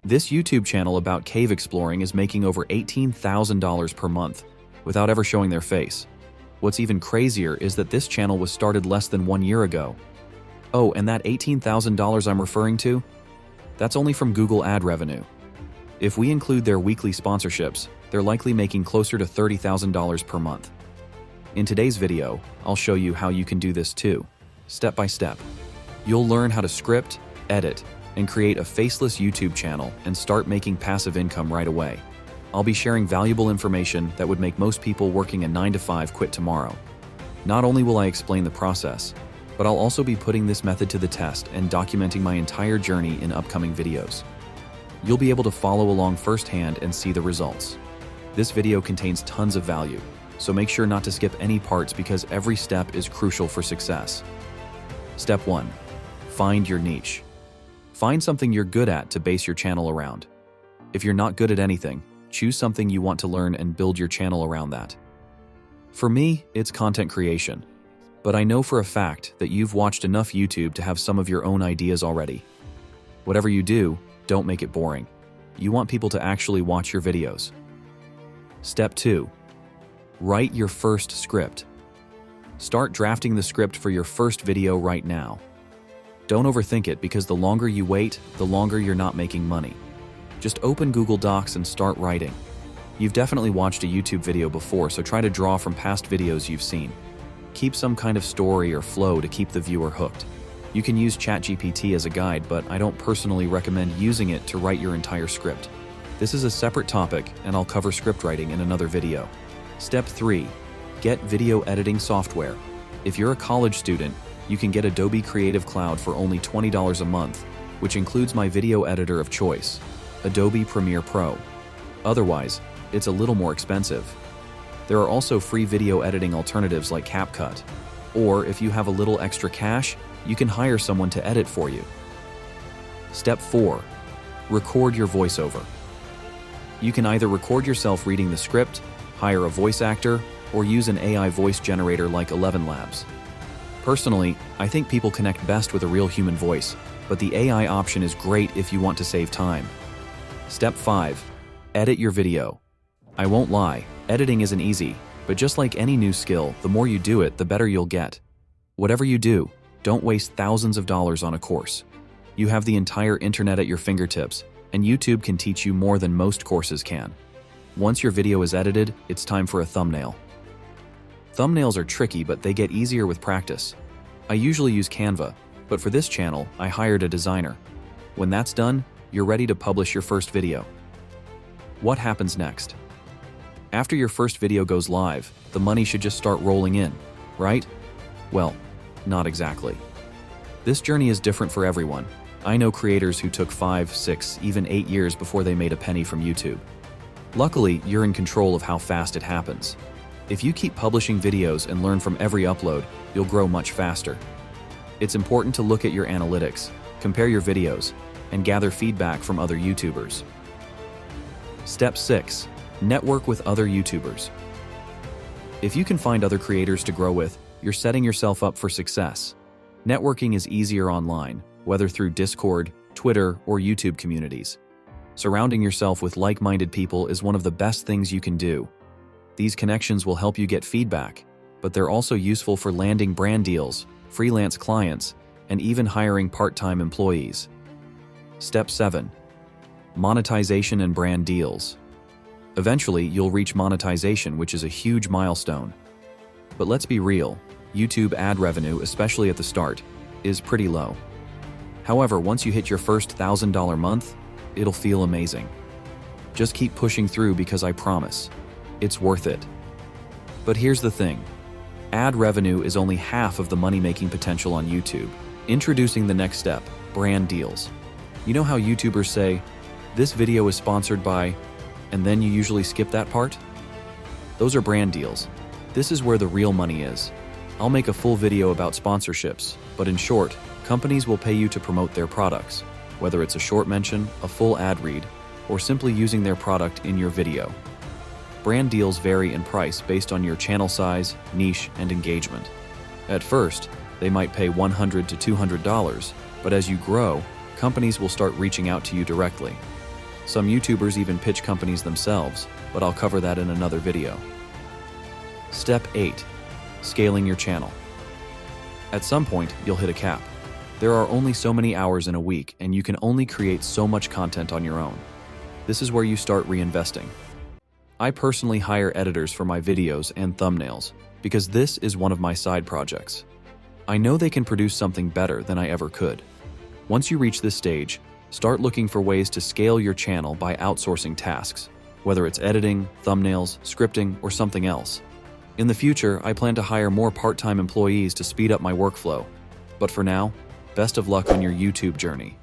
This YouTube channel about cave exploring is making over $18,000 per month without ever showing their face. What's even crazier is that this channel was started less than 1 year ago. Oh, and that $18,000 I'm referring to? That's only from Google ad revenue. If we include their weekly sponsorships, they're likely making closer to $30,000 per month. In today's video, I'll show you how you can do this too, step by step. You'll learn how to script, edit, and create a faceless YouTube channel and start making passive income right away. I'll be sharing valuable information that would make most people working a 9-to-5 quit tomorrow. Not only will I explain the process, but I'll also be putting this method to the test and documenting my entire journey in upcoming videos. You'll be able to follow along firsthand and see the results. This video contains tons of value, so make sure not to skip any parts because every step is crucial for success. Step 1. Find your niche. Find something you're good at to base your channel around. If you're not good at anything, choose something you want to learn and build your channel around that. For me, it's content creation, but I know for a fact that you've watched enough YouTube to have some of your own ideas already. Whatever you do, don't make it boring. You want people to actually watch your videos. Step 2. Write your first script. Start drafting the script for your first video right now. Don't overthink it because the longer you wait, the longer you're not making money. Just open Google Docs and start writing. You've definitely watched a YouTube video before, so try to draw from past videos you've seen. Keep some kind of story or flow to keep the viewer hooked. You can use ChatGPT as a guide, but I don't personally recommend using it to write your entire script. This is a separate topic, and I'll cover script writing in another video. Step 3. Get video editing software. If you're a college student, you can get Adobe Creative Cloud for only $20 a month, which includes my video editor of choice, Adobe Premiere Pro. Otherwise, it's a little more expensive. There are also free video editing alternatives like CapCut, or if you have a little extra cash, you can hire someone to edit for you. Step 4. Record your voiceover. You can either record yourself reading the script, hire a voice actor, or use an AI voice generator like 11 Labs. Personally, I think people connect best with a real human voice, but the AI option is great if you want to save time. Step 5. Edit your video. I won't lie, editing isn't easy, but just like any new skill, the more you do it, the better you'll get. Whatever you do, don't waste thousands of dollars on a course. You have the entire internet at your fingertips, and YouTube can teach you more than most courses can. Once your video is edited, it's time for a thumbnail. Thumbnails are tricky, but they get easier with practice. I usually use Canva, but for this channel, I hired a designer. When that's done, you're ready to publish your first video. What happens next? After your first video goes live, the money should just start rolling in, right? Well, not exactly. This journey is different for everyone. I know creators who took 5, 6, even 8 years before they made a penny from YouTube. Luckily, you're in control of how fast it happens. If you keep publishing videos and learn from every upload, you'll grow much faster. It's important to look at your analytics, compare your videos, and gather feedback from other YouTubers. Step 6. Network with other YouTubers. If you can find other creators to grow with, you're setting yourself up for success. Networking is easier online, whether through Discord, Twitter, or YouTube communities. Surrounding yourself with like-minded people is one of the best things you can do. These connections will help you get feedback, but they're also useful for landing brand deals, freelance clients, and even hiring part-time employees. Step 7. Monetization and brand deals. Eventually, you'll reach monetization, which is a huge milestone. But let's be real, YouTube ad revenue, especially at the start, is pretty low. However, once you hit your first $1,000 month, it'll feel amazing. Just keep pushing through because I promise, it's worth it. But here's the thing. Ad revenue is only half of the money-making potential on YouTube. Introducing the next step, brand deals. You know how YouTubers say, this video is sponsored by, and then you usually skip that part? Those are brand deals. This is where the real money is. I'll make a full video about sponsorships, but in short, companies will pay you to promote their products, whether it's a short mention, a full ad read, or simply using their product in your video. Brand deals vary in price based on your channel size, niche, and engagement. At first, they might pay $100 to $200, but as you grow, companies will start reaching out to you directly. Some YouTubers even pitch companies themselves, but I'll cover that in another video. Step 8. Scaling your channel. At some point, you'll hit a cap. There are only so many hours in a week, and you can only create so much content on your own. This is where you start reinvesting. I personally hire editors for my videos and thumbnails, because this is one of my side projects. I know they can produce something better than I ever could. Once you reach this stage, start looking for ways to scale your channel by outsourcing tasks, whether it's editing, thumbnails, scripting, or something else. In the future, I plan to hire more part-time employees to speed up my workflow. But for now, best of luck on your YouTube journey.